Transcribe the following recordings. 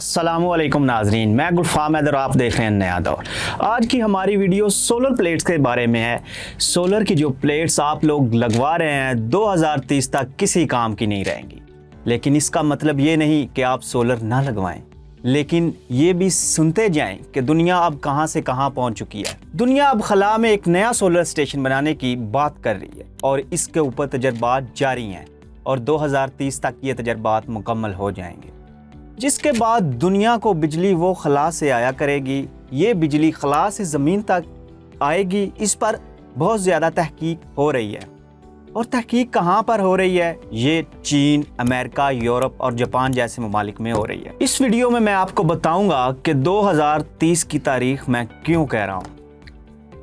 السلام علیکم ناظرین، میں گلفام حیدر، آپ دیکھ رہے ہیں نیا دور۔ آج کی ہماری ویڈیو سولر پلیٹس کے بارے میں ہے۔ سولر کی جو پلیٹس آپ لوگ لگوا رہے ہیں 2030 تک کسی کام کی نہیں رہیں گی، لیکن اس کا مطلب یہ نہیں کہ آپ سولر نہ لگوائیں، لیکن یہ بھی سنتے جائیں کہ دنیا اب کہاں سے کہاں پہنچ چکی ہے۔ دنیا اب خلا میں ایک نیا سولر اسٹیشن بنانے کی بات کر رہی ہے اور اس کے اوپر تجربات جاری ہیں اور 2030 تک یہ تجربات مکمل ہو جائیں گے، جس کے بعد دنیا کو بجلی وہ خلا سے آیا کرے گی۔ یہ بجلی خلا سے زمین تک آئے گی، اس پر بہت زیادہ تحقیق ہو رہی ہے۔ اور تحقیق کہاں پر ہو رہی ہے؟ یہ چین، امریکہ، یورپ اور جاپان جیسے ممالک میں ہو رہی ہے۔ اس ویڈیو میں آپ کو بتاؤں گا کہ 2030 کی تاریخ میں کیوں کہہ رہا ہوں۔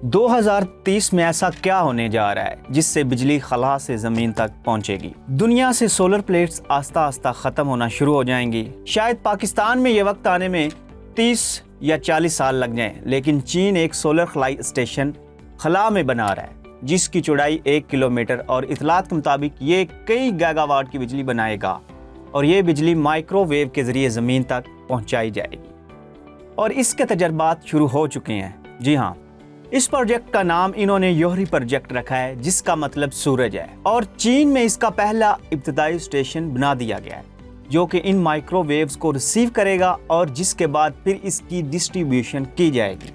2030 میں ایسا کیا ہونے جا رہا ہے جس سے بجلی خلا سے زمین تک پہنچے گی؟ دنیا سے سولر پلیٹس آہستہ آہستہ ختم ہونا شروع ہو جائیں گی۔ شاید پاکستان میں یہ وقت آنے میں 30 یا 40 سال لگ جائیں، لیکن چین ایک سولر خلائی اسٹیشن خلا میں بنا رہا ہے جس کی چوڑائی 1 کلومیٹر اور اطلاعات کے مطابق یہ کئی گیگا واٹ کی بجلی بنائے گا اور یہ بجلی مائکرو ویو کے ذریعے زمین تک پہنچائی جائے گی اور اس کے تجربات شروع ہو چکے ہیں۔ جی ہاں، اس پروجیکٹ کا نام انہوں نے یوہری پروجیکٹ رکھا ہے، جس کا مطلب سورج ہے، اور چین میں اس کا پہلا ابتدائی اسٹیشن بنا دیا گیا ہے جو کہ ان مائکرو ویوز کو ریسیو کرے گا اور جس کے بعد پھر اس کی ڈسٹریبیوشن کی جائے گی۔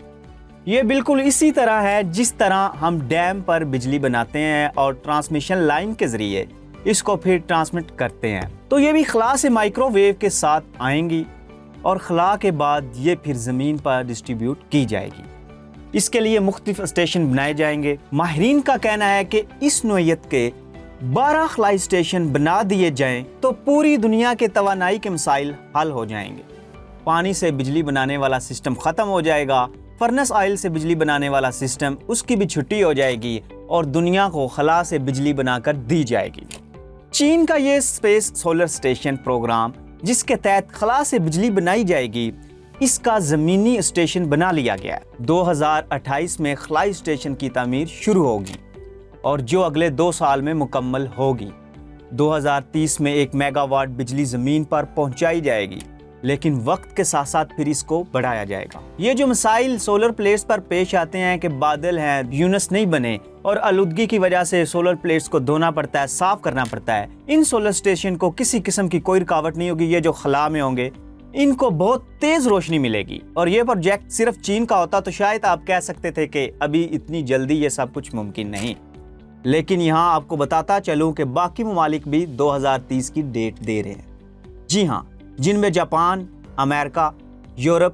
یہ بالکل اسی طرح ہے جس طرح ہم ڈیم پر بجلی بناتے ہیں اور ٹرانسمیشن لائن کے ذریعے اس کو پھر ٹرانسمٹ کرتے ہیں، تو یہ بھی خلا سے مائکرو ویو کے ساتھ آئیں گی اور خلا کے بعد یہ پھر زمین پر ڈسٹریبیوٹ کی جائے گی۔ اس کے لیے مختلف اسٹیشن بنائے جائیں گے۔ ماہرین کا کہنا ہے کہ اس نوعیت کے 12 خلائی اسٹیشن بنا دیے جائیں تو پوری دنیا کے توانائی کے مسائل حل ہو جائیں گے۔ پانی سے بجلی بنانے والا سسٹم ختم ہو جائے گا، فرنس آئل سے بجلی بنانے والا سسٹم، اس کی بھی چھٹی ہو جائے گی اور دنیا کو خلا سے بجلی بنا کر دی جائے گی۔ چین کا یہ اسپیس سولر اسٹیشن پروگرام، جس کے تحت خلا سے بجلی بنائی جائے گی، اس کا زمینی اسٹیشن بنا لیا گیا ہے۔ 2028 میں خلائی اسٹیشن کی تعمیر شروع ہوگی اور جو اگلے 2 سال میں مکمل ہوگی۔ 2030 میں 1 میگا واٹ بجلی زمین پر پہنچائی جائے گی، لیکن وقت کے ساتھ ساتھ پھر اس کو بڑھایا جائے گا۔ یہ جو مسائل سولر پلیٹس پر پیش آتے ہیں کہ بادل ہیں، یونس نہیں بنے اور آلودگی کی وجہ سے سولر پلیٹس کو دھونا پڑتا ہے، صاف کرنا پڑتا ہے، ان سولر اسٹیشن کو کسی قسم کی کوئی رکاوٹ نہیں ہوگی۔ یہ جو خلا میں ہوں گے ان کو بہت تیز روشنی ملے گی، اور یہ پروجیکٹ صرف چین کا ہوتا تو شاید آپ کہہ سکتے تھے کہ ابھی اتنی جلدی یہ سب کچھ ممکن نہیں، لیکن یہاں آپ کو بتاتا چلوں کہ باقی ممالک بھی 2030 کی ڈیٹ دے رہے ہیں۔ جی ہاں، جن میں جاپان، امریکہ، یورپ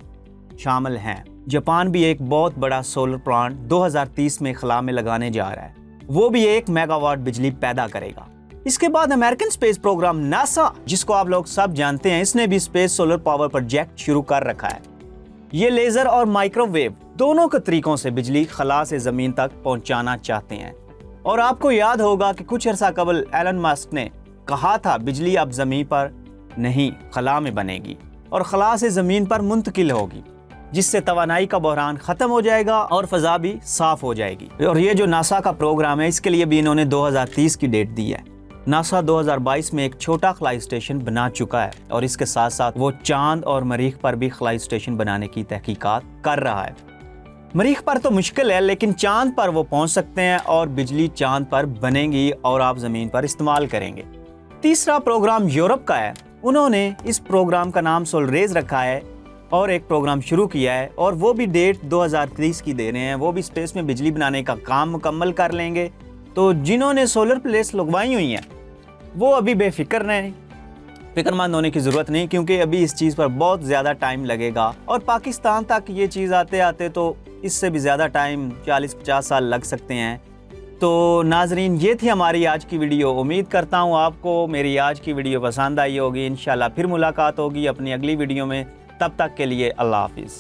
شامل ہیں۔ جاپان بھی ایک بہت بڑا سولر پلانٹ 2030 میں خلا میں لگانے جا رہا ہے، وہ بھی 1 میگا واٹ بجلی پیدا کرے گا۔ اس کے بعد امریکن اسپیس پروگرام ناسا، جس کو آپ لوگ سب جانتے ہیں، اس نے بھی اسپیس سولر پاور پروجیکٹ شروع کر رکھا ہے۔ یہ لیزر اور مائکرو ویو دونوں کے طریقوں سے بجلی خلا سے زمین تک پہنچانا چاہتے ہیں، اور آپ کو یاد ہوگا کہ کچھ عرصہ قبل ایلن ماسک نے کہا تھا بجلی اب زمین پر نہیں خلا میں بنے گی اور خلا سے زمین پر منتقل ہوگی، جس سے توانائی کا بحران ختم ہو جائے گا اور فضا بھی صاف ہو جائے گی۔ اور یہ جو ناسا کا پروگرام ہے، اس کے لیے بھی انہوں نے 2030 کی ڈیٹ دی ہے۔ ناسا 2022 میں ایک چھوٹا خلائی اسٹیشن بنا چکا ہے اور اس کے ساتھ ساتھ وہ چاند اور مریخ پر بھی خلائی اسٹیشن بنانے کی تحقیقات کر رہا ہے۔ مریخ پر تو مشکل ہے، لیکن چاند پر وہ پہنچ سکتے ہیں اور بجلی چاند پر بنے گی اور آپ زمین پر استعمال کریں گے۔ تیسرا پروگرام یورپ کا ہے، انہوں نے اس پروگرام کا نام سولریز رکھا ہے اور ایک پروگرام شروع کیا ہے، اور وہ بھی ڈیٹ 2030 کی دے رہے ہیں۔ وہ بھی اسپیس میں بجلی بنانے کا کام مکمل کر لیں گے۔ تو جنہوں نے سولر پلیٹس لگوائی ہوئی ہیں وہ ابھی بے فکر رہیں، فکر مند ہونے کی ضرورت نہیں، کیونکہ ابھی اس چیز پر بہت زیادہ ٹائم لگے گا، اور پاکستان تک یہ چیز آتے آتے تو اس سے بھی زیادہ ٹائم 40-50 سال لگ سکتے ہیں۔ تو ناظرین، یہ تھی ہماری آج کی ویڈیو۔ امید کرتا ہوں آپ کو میری آج کی ویڈیو پسند آئی ہوگی۔ انشاءاللہ پھر ملاقات ہوگی اپنی اگلی ویڈیو میں، تب تک کے لیے اللہ حافظ۔